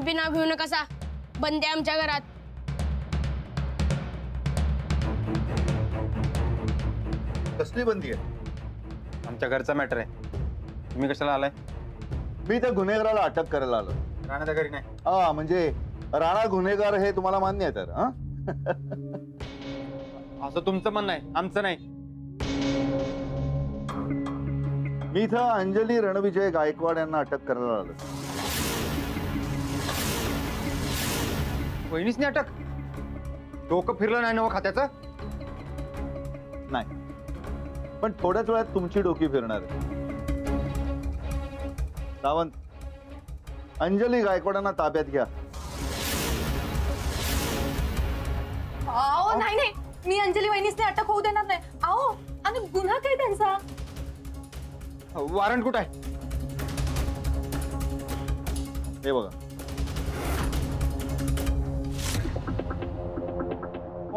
बी नाव घेऊ नका, बंदी आमच्या घरात. कसली बंदी आहे? आमच्या घरचा मॅटर आहे. तुम्ही कशाला आलाय? मी त्या गुन्हेगाराला अटक करायला आलो. राणाच्या घरी नाही. हा म्हणजे राणा गुन्हेगार हे तुम्हाला मान्य आहे तर? असं तुमचं म्हणणं आहे, आमचं नाही. मी इथं अंजली रणविजय गायकवाड यांना अटक करायला आलो. वहिनीसनी अटक? डोकं फिरलं नाही ना हो खात्याचं? नाही, पण थोड्याच वेळात तुमची डोकी फिरणार आहे. सावंत, अंजली गायकवाडांना ताब्यात घ्या. अहो नाही नाही, मी अंजली वहिनीसने अटक होऊ देणार नाही. अहो आणि गुन्हा काय त्यांचा? वॉरंट कुठं आहे? हे बघा.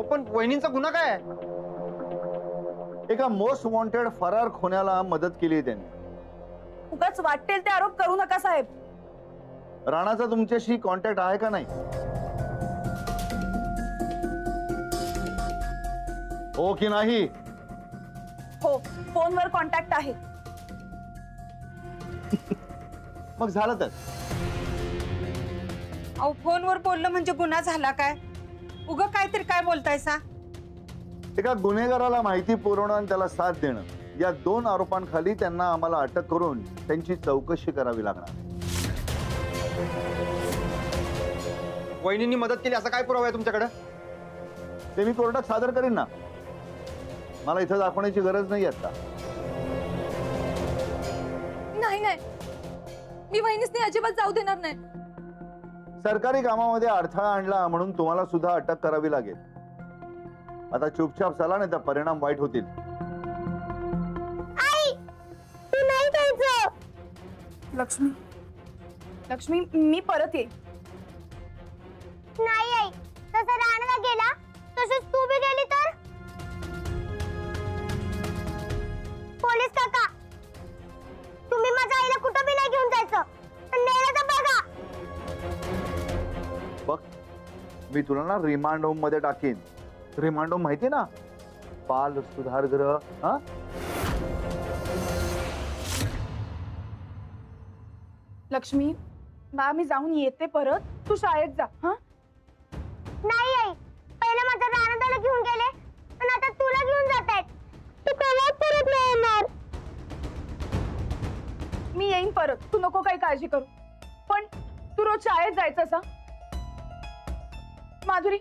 पण वहिनींचा गुन्हा काय आहे? एका मोस्ट वॉन्टेड फरार खोन्याला मदत केली आहे त्यांनी. उगाच वाटेल ते आरोप करू नका साहेब. राणाचा तुमच्याशी कॉन्टॅक्ट आहे का नाही? हो की नाही? हो, फोनवर कॉन्टॅक्ट आहे. मग झालं तर. अहो फोनवर बोललं म्हणजे गुन्हा झाला काय? उगा काहीतरी काय बोलतायसा? एका गुन्हेगाराला माहिती पुरवणं आणि त्याला साथ देणं या 2 आरोपांखाली त्यांना आम्हाला अटक करून त्यांची चौकशी करावी लागणार. वहिनींनी मदत केली असा काय पुरावा आहे तुमच्याकडे? ते मी कोर्टात सादर करीन ना. मला इथं दाखवण्याची गरज नाही आता. नाही नाही, मी वहिनीसने अजिबात जाऊ देणार नाही. सरकारी कामामध्ये अडथळा आणला म्हणून तुम्हाला सुद्धा अटक करावी लागेल. आता चुपचाप चला, नाही तर परिणाम वाईट होतील. लक्ष्मी, लक्ष्मी मी परत येईन. नाही आई, तसं राणाला गेला तसंच तू बी गेली तर? पोलीस काका, तुम्ही माझ्या आईला कुठं बी नाही घेऊन जायचं. नेलं तर बघा. बघ, मी तुला ना रिमांड होम मध्ये टाकीन. रिमांड होम माहिती ना? बाल सुधारगृह. हा, लक्ष्मी बा, मी जाऊन येते परत. तू शाळेत जा. हा नाही आई, पहिले माझ्या राणाला घेऊन गेले आणि आता तुला घेऊन जातायत. तू केव्हा परत नाही येणार? मी येईन परत, तू नको काही काळजी करू. पण तू रोज शाळेत जायचं सा. माधुरी,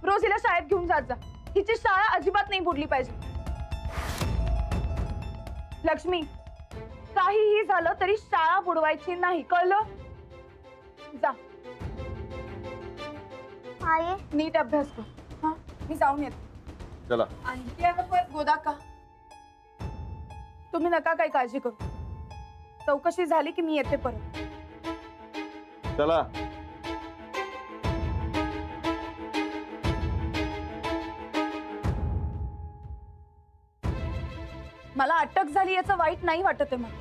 रोज हिला शाळेत घेऊन जात जा. हिची शाळा अजिबात नाही बुडली पाहिजे. लक्ष्मी, काहीही झालं तरी शाळा बुडवायची नाही, कळलं? जा. आई, नीट अभ्यास कर. हा, मी जाऊन येते. चला. गोदा का, तुम्ही नका काही काळजी करू. चौकशी झाली की मी येते परत. चला. मला अटक झाली याचं वाईट नाही वाटत आहे मला,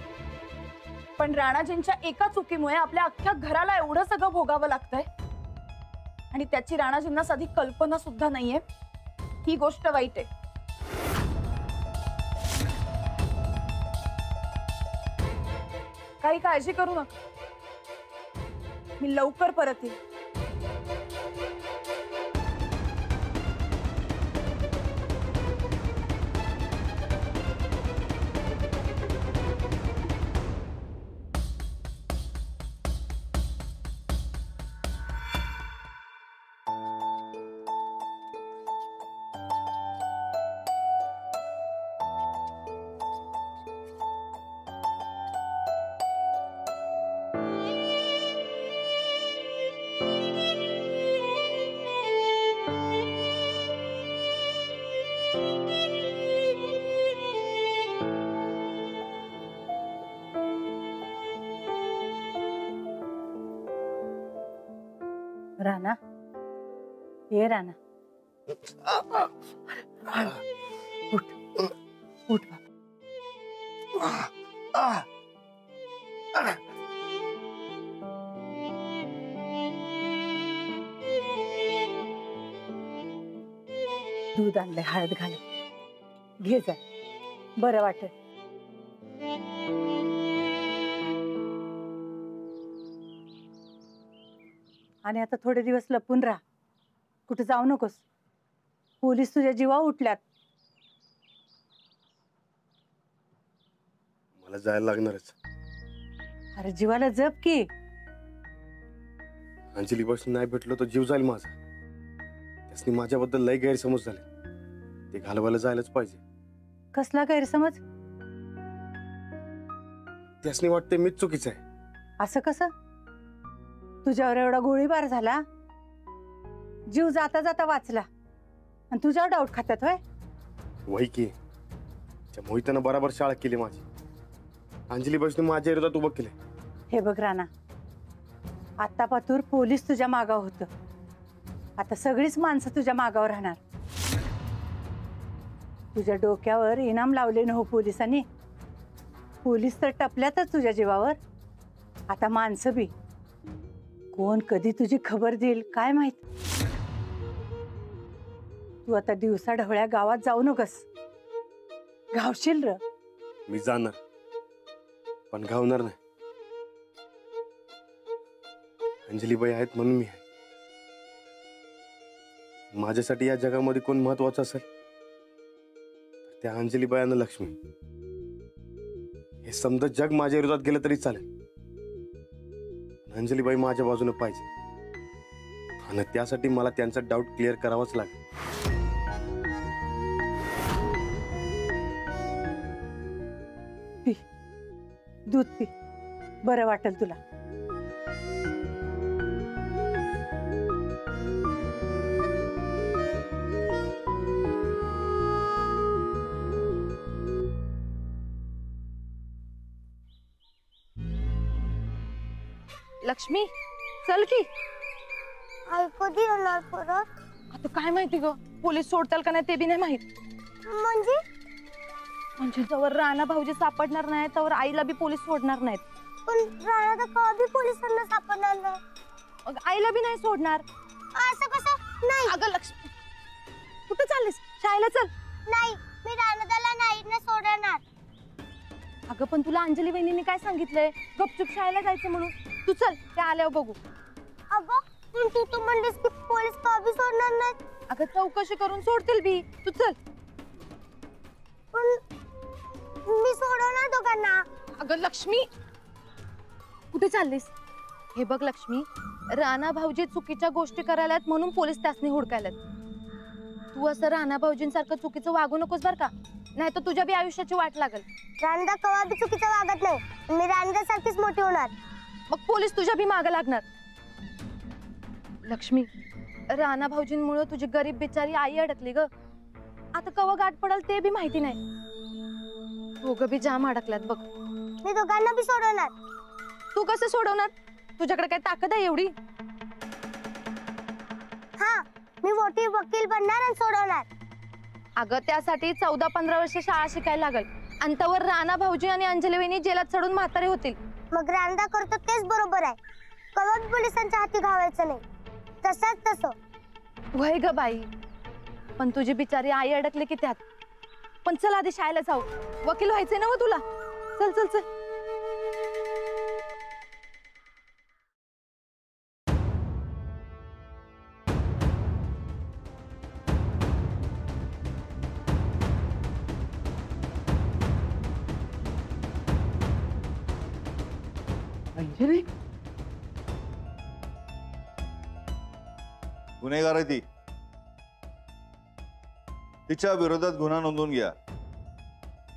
पण राणाजींच्या एका चुकीमुळे आपल्या अख्ख्या घराला एवढं सगळं भोगावं लागतंय आणि त्याची राणाजींना साधी कल्पना सुद्धा नाहीये. ही गोष्ट वाईट आहे. काही काळजी करू नका, मी लवकर परत येईन. राणा, हे राणा, उठ उठ बाबा. दूध आणलंय हळद घालत, घे जा, बरं वाटेल. आणि आता थोडे दिवस लपून राहा, कुठे जाऊ नकोस. पोलीस तुझ्या जीवा उठल्यात. मला जायला लागणारच. अरे जीवाला जप की. अंजली पासून नाही भेटलो तर जीव जाईल माझा. त्यासनी माझ्याबद्दल लय गैरसमज झाले, ते घालवायला जायलाच पाहिजे. कसला गैरसमज? त्यासनी वाटते मीच चुकीचं आहे. असं कसं? तुझ्यावर एवढा गोळीबार झाला, जीव जाता जाता वाचला, आणि तुझ्यावर डाऊट खात्यात होय? वही की त्या मोहितानं बराबर शाळा केली माझी. अंजली पासून माझ्या विरोधात उभं केले. हे बघ राणा, आता पातूर पोलीस तुझ्या मागावर होतं, आता सगळीच माणसं तुझ्या मागावर राहणार. तुझ्या डोक्यावर इनाम लावले न हो पोलिसांनी. पोलीस तर टपल्यातच तुझ्या जीवावर, आता माणसं बी. कोण कधी तुझी खबर देईल काय माहित. तू आता दिवसा ढवळ्या गावात जाऊ नकस, घावशील र. मी जाणार पण घावणार नाही. अंजलीबाई आहेत म्हणून मी आहे. माझ्यासाठी या जगामध्ये कोण महत्वाचं असेल तर त्या अंजलीबाई आणि लक्ष्मी. हे समजा जग माझ्या विरोधात गेलं तरी चालेल, अंजलीबाई माझ्या बाजूने पाहिजे, आणि त्यासाठी मला त्यांचा डाऊट क्लिअर करावाच लागेल. पी, दूध पी, बरं वाटेल तुला. लक्ष्मी चल की. आई कधी येणार परत? आता काय माहिती ग, पोलीस सोडताल का नाही ते बी नाही माहित. म्हणजे जवळ राणा भाऊजी सापडणार नाही तवर आईला बी पोलीस सोडणार नाहीत. पण राणा तर कधी पोलिसांना सापडणार नाही. मग आईला बी नाही सोडणार. असं कसं? नाही अगं लक्ष्मी, कुठे चाललीस? शाळेला चल. नाही, मी राणादाला नाही ना सोडणार. अगं पण तुला अंजली वहिनीने काय सांगितलंय, गपचूप शाळेला जायचं म्हणून. तू चल, त्या आल्यावर बघू. अगं पण तू तर म्हणलीस की पोलीस कधी सोडणार नाहीत. अगं चौकशी करून सोडतील बी. तू चल. पण मी सोडवणार दोघांना. अगं लक्ष्मी, कुठे चाललीस? हे बघ लक्ष्मी, राणा भाऊजी चुकीच्या गोष्टी करायलात म्हणून पोलीस त्यासनी हुडकायलात. तू असं राणा भाऊजींसारखं चुकीचं वागू नकोस बर का, नाही तर तुझ्या बी आयुष्याची वाट लागल. राणा कवा बी चुकीचं वागत नाही. मी राणा सारखीच मोठी होणार. मग पोलीस तुझ्या बी मागे लागणार. लक्ष्मी, राणा भाऊजींमुळे तुझी गरीब बिचारी आई अडकली ग. आता कवा गाठ पडल ते बी माहिती नाही. दोघं बी जाम अडकल्यात बघ. मी दोघांना बी सोडवणार. तू कसं सोडवणार? तुझ्याकडे काय ताकद आहे एवढी? हा, मी मोठी वकील बनणार आणि सोडवणार. अगं त्यासाठी 14-15 वर्ष शाळा शिकायला लागल. अंतावर राणा भाऊजी आणि अंजली वहिनी जेलात चढून म्हातारे होतील. मग राणा करतो तेच बरोबर आहे. कवा बी पोलिसांच्या हाती घावायचं नाही. तसंच तसं. वय ग बाई, पण तुझी बिचारी आई अडकली की त्यात. पण चल आधी शाळेला जाऊ, वकील व्हायचंय ना मग तुला. चल चल चल. अंजली गुन्हेगार आहे ती. तिच्या विरोधात गुन्हा नोंदवून घ्या.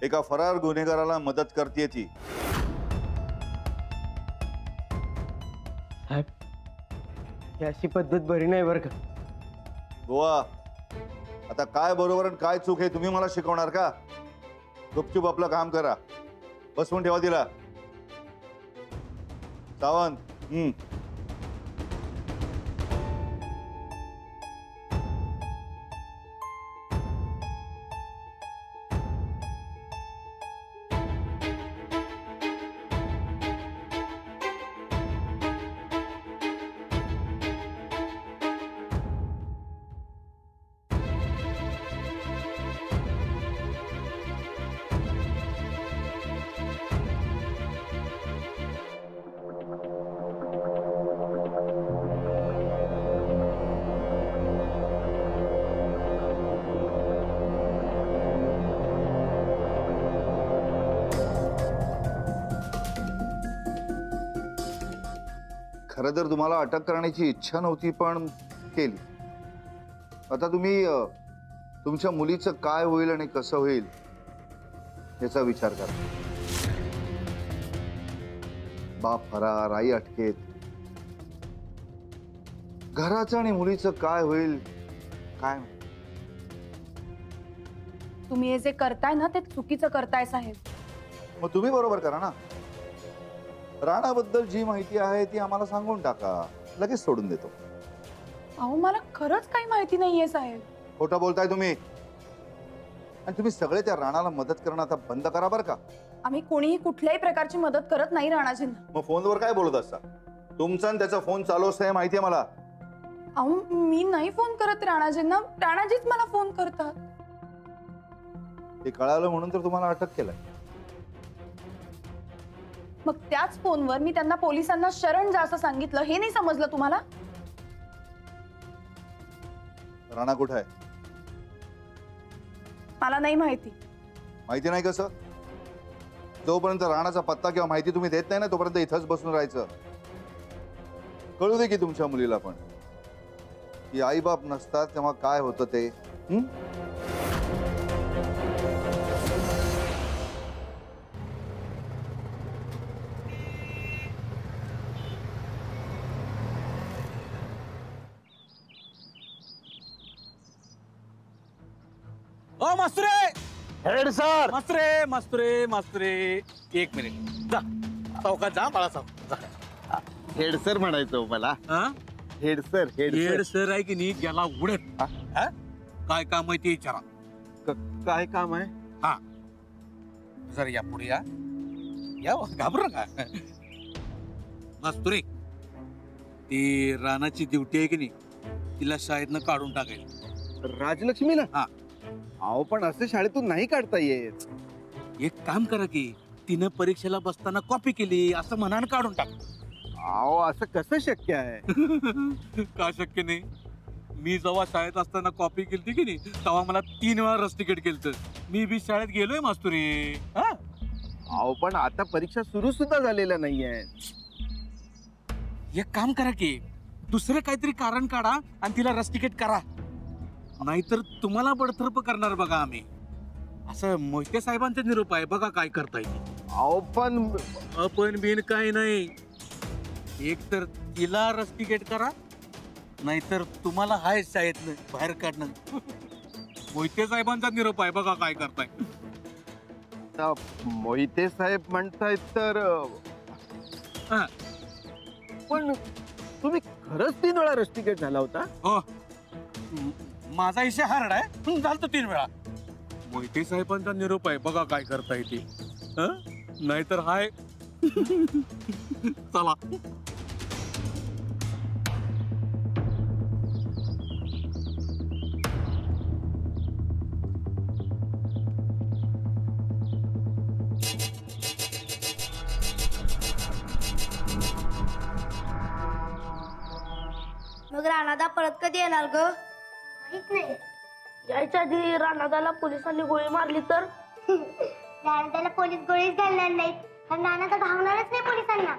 एका फरार गुन्हेगाराला मदत करते ती. साहेब, ही अशी पद्धत बरी नाही बरं का. गोवा, आता काय बरोबर आणि काय चूक आहे तुम्ही मला शिकवणार का? गुपचूप आपलं काम करा. बसवून ठेवा तिला. सावंत, खरं तर तुम्हाला अटक करण्याची इच्छा नव्हती, पण केली. आता तुम्ही तुमच्या मुलीचं काय होईल आणि कसं होईल याचा विचार करा. बाप फरार, आई अटकेत. घराचं आणि मुलीचं काय होईल काय माहित. तुम्ही हे जे करताय ना ते चुकीचं करताय साहेब. मग तुम्ही बरोबर करा ना. राणाबद्दल जी माहिती आहे ती आम्हाला सांगून टाका, लगेच सोडून देतो. अहो मला खरंच काही माहिती नाहीये साहेब. खोटं बोलताय तुम्ही. आणि तुम्ही सगळे त्या राणाला मदत करणं आता बंद करा बरं का. आम्ही कोणीही कुठल्याही प्रकारची मदत करत नाही राणाजींना. मग फोनवर काय बोलत असता? तुमचा आणि त्याचा फोन चालू असतं हे माहिती आहे मला. अहो मी नाही फोन करत राणाजींना, राणाजीच मला फोन करतात. ते कळालं म्हणून तर तुम्हाला अटक केलं. मग त्याच फोनवर मी त्यांना पोलिसांना शरण जा असं सांगितलं, हे नाही समजलं तुम्हाला? राणा कुठे आहे? मला नाही माहिती. माहिती नाही कसं? जोपर्यंत राणाचा पत्ता किंवा माहिती तुम्ही देत नाही ना तोपर्यंत इथंच बसून राहायचं. कळू दे की तुमच्या मुलीला पण की आई बाप नसतात तेव्हा काय होतं ते. ओ मास्तरे, हेड सर. मास्तरे, मास्तरे, मास्तरे, एक मिनिट. जा चौकात जा, बाळा चौक. हेड सर म्हणायचं मला. Head sir. हेड सर आहे की नाही गेला उडत. काय काम आहे ते विचारा. काय काम आहे? हा जर या पुढे या. घाबरू नका. मास्तुरे, ती रानाची ड्युटी आहे की नाही, तिला शाळेतनं काढून टाकायला. राजलक्ष्मी ना? हा. अहो पण असं शाळेतून नाही काढता येत. एक काम करा की तिनं परीक्षेला बसताना कॉपी केली असं म्हणान काढून टाक. अहो असं कसं शक्य आहे? का शक्य नाही? मी जेव्हा शाळेत असताना कॉपी केली की नाही तेव्हा मला 3 वेळा रस तिकीट केलं. मी बी शाळेत गेलोय मास्तुरी. अहो पण आता परीक्षा सुरू सुद्धा झालेल्या नाहीये. एक काम करा की दुसरं काहीतरी कारण काढा आणि तिला रस तिकीट करा, नाहीतर तुम्हाला बडतर्फ करणार बघा आम्ही. असं मोहिते साहेबांचा निरोप आहे, बघा काय करता येईल. अहो पण आपण बिन काय नाही. एक तर तिला रस तिकीट करा, नाहीतर तुम्हाला हाय शाळेतनं बाहेर काढणं. मोहिते साहेबांचा निरोप आहे, बघा काय करताय. आता मोहिते साहेब म्हणतायत तर हा. पण तुम्ही खरंच 3 वेळा रस तिकीट झाला होता? हो, माझा इशे हार्ड आहे, झालं 3 वेळा. मोहिते साहेबांचा निरोप आहे, बघा काय करता येते. नाहीतर हाय. चला. मग राणादा परत कधी येणार ग? माहित नाही. यायच्या आधी राणादाला पोलिसांनी गोळी मारली तर? राणादाला पोलीस गोळीच घालणार नाहीत आणि राणादा धावणारच नाही पोलिसांना.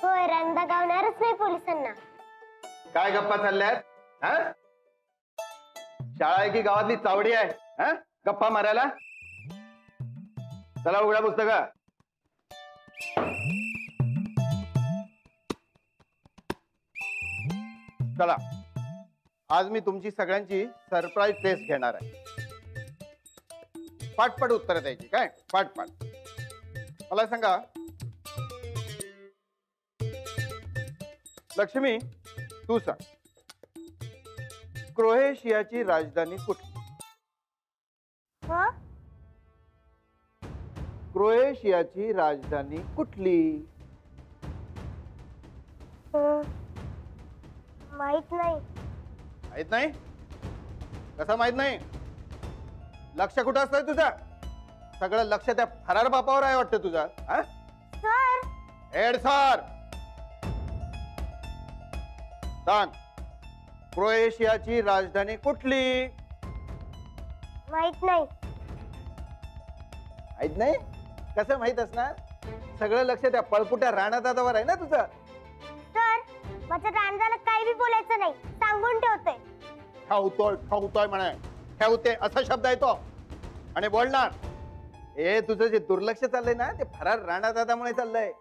होय, राणादा गावणारच नाही पोलिसांना. काय गप्पा चालल्यात? शाळा आहे की गावातली चावडी आहे? गप्पा मारायला? चला उघडा पुस्तक. चला, आज मी तुमची सगळ्यांची सरप्राईज टेस्ट घेणार आहे. पाठपाठ उत्तर द्यायची. काय पाठपाठ? मला सांगा लक्ष्मी, तू सांग, क्रोएशियाची राजधानी कुठली? क्रोएशियाची राजधानी कुठली? माहित नाही. माहित नाही? कसं माहित नाही? लक्ष कुठं असतंय तुझं? सगळं लक्ष त्या फरार बापावर आहे वाटतं तुझं. सर, हेड सर, सांग, क्रोएशियाची राजधानी कुठली? माहित नाही. माहित नाही? कसं माहित असणार? सगळं लक्ष त्या पळपुट्या राणादादावर आहे ना तुझं. सर, माझं राणदाला काही बी बोलायचं नाही, सांगून ठेवतोय. ठेवतोय म्हणे, ठेवते असा शब्द आहे तो. आणि बोलणार हे तुझं जे दुर्लक्ष चाललंय ना ते फरार राणा दादामुळे चाललंय.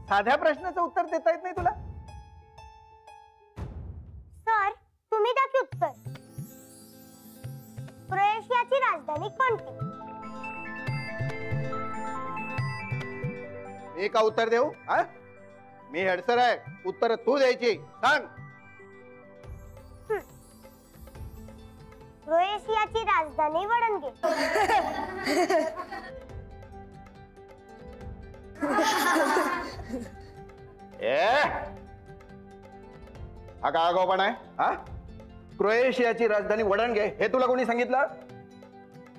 साध्या प्रश्नाचं उत्तर देता येत नाही तुला. सर तुम्ही द्या की उत्तर. क्रोएशियाची राजधानी कोणती? मी का उत्तर देऊ? मी हेडसर आहे, उत्तर तू द्यायची. सांग. क्रोएशियाची राजधानी वडनगे. हा का आगाऊपण आहे? क्रोएशियाची राजधानी वडनगे हे तुला कोणी सांगितलं?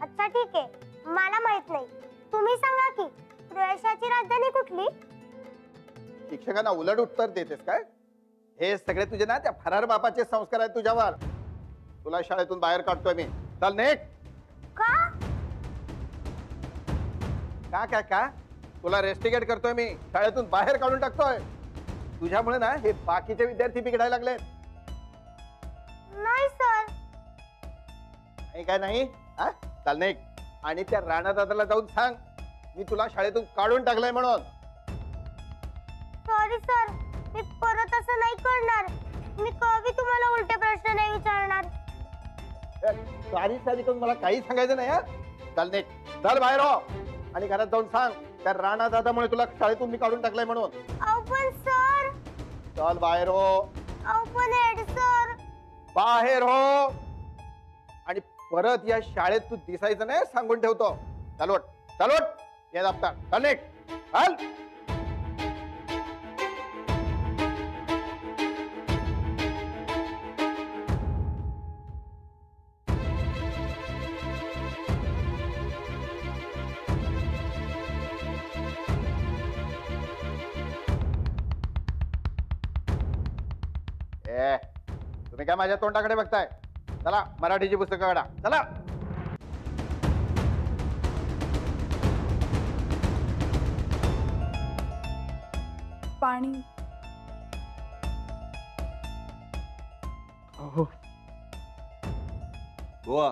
अच्छा ठीक आहे, मला माहित नाही, तुम्ही सांगा की क्रोएशियाची राजधानी कुठली? शिक्षकांना उलट उत्तर देतेस काय? हे सगळे तुझे ना त्या फरार बापाचे संस्कार आहेत तुझ्यावर. तुला शाळेतून बाहेर काढतोय मी. चल नेक. का? का का तुला रेस्टिकेट करतोय मी, शाळेतून बाहेर काढून टाकतोय. तुझ्यामुळे ना हे बाकीचे विद्यार्थी बिघडायला लागलेत. नाही सर. नाही काय नाही? चल नेक. आणि त्या राणा दादाला जाऊन सांग मी तुला शाळेतून काढून टाकलंय म्हणून. सॉरी सर, मी परत असं नाही करणार. मी कधी तुम्हाला उलटे प्रश्न नाही विचारणार. सारी सारी करून मला काही सांगायचं नाही. चल नेक, चल बाहेर हो आणि घरात जाऊन सांग त्या राणा दादामुळे तुला शाळेतून मी काढून टाकलंय म्हणून. अहो पण सर. चल बाहेर हो. अहो पण हेड सर. बाहेर हो. आणि परत या शाळेत तू दिसायचं नाही, सांगून ठेवतो. चालवट चालवट हे दप्तर. चल नेक, चल. तुम्ही काय माझ्या तोंडाकडे बघताय? चला मराठीची पुस्तकं काढा. चला. पाणी. गोवा,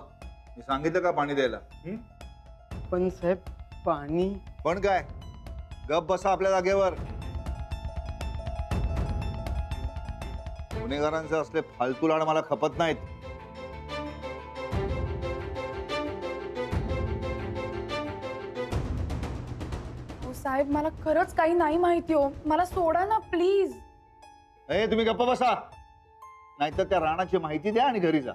मी सांगितलं का पाणी द्यायला? पण साहेब पाणी. पण काय, गप बसा आपल्या जागेवर. गुन्हेगारांचे असले फालतू लाड मला खपत नाहीत. साहेब मला खरंच काही नाही माहिती हो, मला सोडा ना प्लीज. तुम्ही गप्प बसा, नाहीतर त्या राणाची माहिती द्या आणि घरी जा.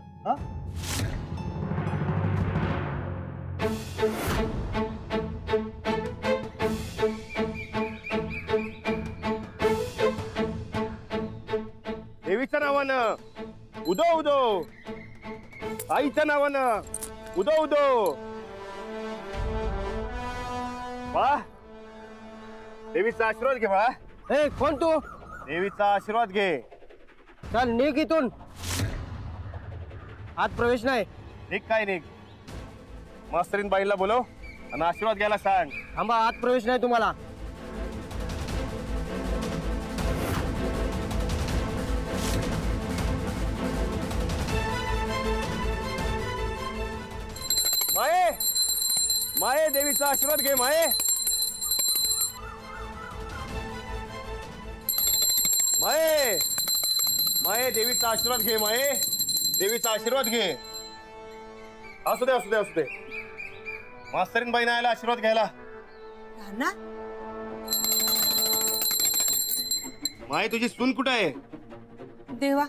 देवीच्या नावानं उदो उदो, आईच्या नावानं उदो उदो. वा, देवीचा आशीर्वाद घे. वा, ए कोण तू? देवीचा आशीर्वाद घे. चल निघ इथून, आत प्रवेश नाही. निघ काय निघ. मास्तरीन बाईला बोलव आणि आशीर्वाद घ्यायला सांग. थांबा, आत प्रवेश नाही तुम्हाला. माये, माये देवीचा आशीर्वाद घे. माये, माये, माये देवीचा आशीर्वाद घे. माये देवीचा आशीर्वाद घे. असू दे असू दे असू दे. मास्तरीन बाईने आला आशीर्वाद घ्यायला. माये तुझी सून कुठं आहे? देवा,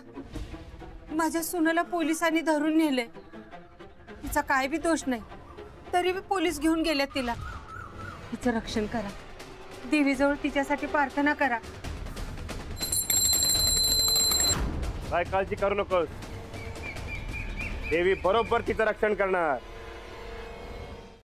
माझ्या सुनेला पोलिसांनी धरून नेले. तिचा काय बी दोष नाही, तरी बी पोलीस घेऊन गेले तिला. तिचं रक्षण करा. देवीजवळ तिच्यासाठी प्रार्थना करा. काय काळजी करू नकोस, देवी बरोबर तिचं रक्षण करणार.